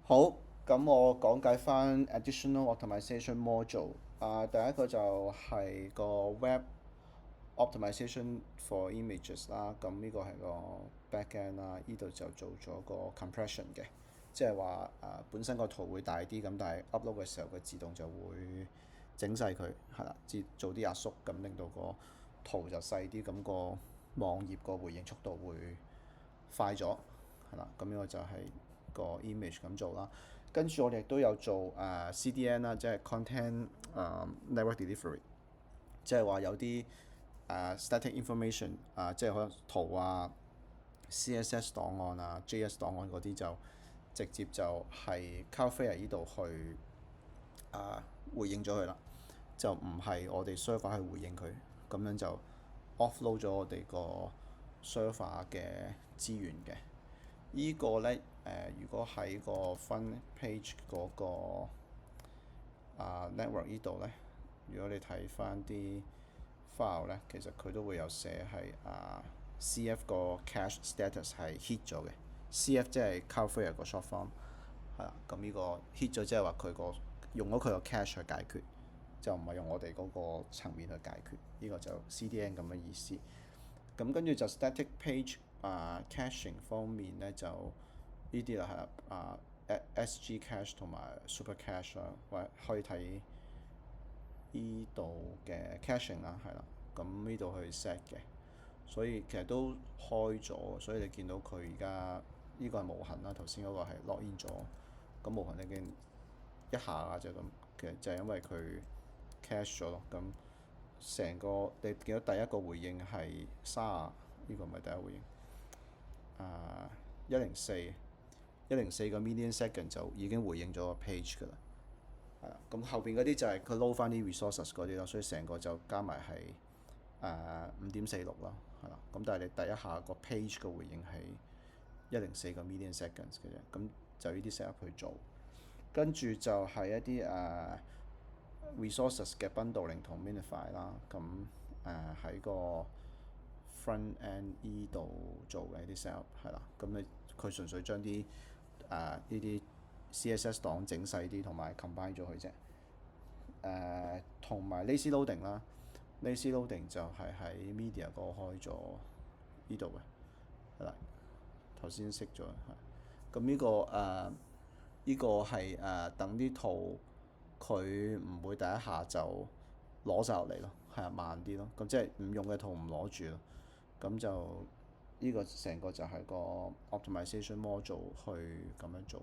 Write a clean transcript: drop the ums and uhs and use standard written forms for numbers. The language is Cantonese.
好，咁我講解翻 additional optimization module。第一個就係個 web optimization for images 啦。咁呢個係個 backend 啦，呢度就做咗個 compression 嘅，即係話本身個圖會大啲，咁但係 upload 嘅時候佢自動就會整細佢，係啦，做啲壓縮，咁令到個圖就細啲，咁個網頁個回應速度會快咗，係啦，咁呢個就係個 image 咁做啦。跟住我哋亦都有做CDN 啦，即係 content network delivery，即係話有啲static information 即係可能圖啊、CSS 檔案啊、JS 檔案嗰啲就直接就係 Cloudflare 呢度去回應咗佢啦，就唔係我哋 server 去回應佢，咁樣就 offload 咗我哋個 server 嘅資源嘅。呢個呢，如果喺個 front page 嗰個network 呢度呢，如果你睇翻啲 file 呢，其實佢都會有寫係CF 個 cache status 係 hit 咗嘅。CF 即係 Cloudflare 個 short form， 係啦。咁呢個 hit 咗即係話佢個用咗佢個 cache 去解決，就唔係用我哋嗰個層面去解決。呢個就 CDN 咁嘅意思。咁跟住就 static page caching 方面呢，就呢啲啦，係SG cache 同埋 super cache 啦，或者可以睇呢度嘅 caching 啦，係啦。咁呢度去 set 嘅，所以其實都開咗，所以你見到佢而家呢個係無痕啦，頭先嗰個係 login 咗，咁無痕你見一下啊就咁，其實就係因為佢 cache 咗咯。咁成個你見到第一個回應係30，呢個唔係第一個回應。104個 million second 就已經回應咗個 page 㗎啦，係啦。咁後邊嗰啲就係佢 load 翻啲 resources 嗰啲咯，所以成個就加埋係5.46啦，係啦。咁但係你第一下個 page 嘅回應係104個 million seconds 嘅啫，咁就呢啲 set up 去做，跟住就係一啲resources 嘅 bundling 同 minify 啦。咁喺個 front end 依度做嘅啲 set up 係啦。咁佢純粹將啲呢啲 CSS 檔整細啲，同埋 combine 咗佢啫。同埋 lazy loading 啦，lazy loading 就係喺 media 嗰個開咗呢度嘅，係啦，頭先熄咗。咁呢個係等啲圖佢唔會第一下就攞晒落嚟咯，係慢啲咯。咁即係唔用嘅圖唔攞住咯。咁就呢個成個就係個 optimization module 去咁樣做。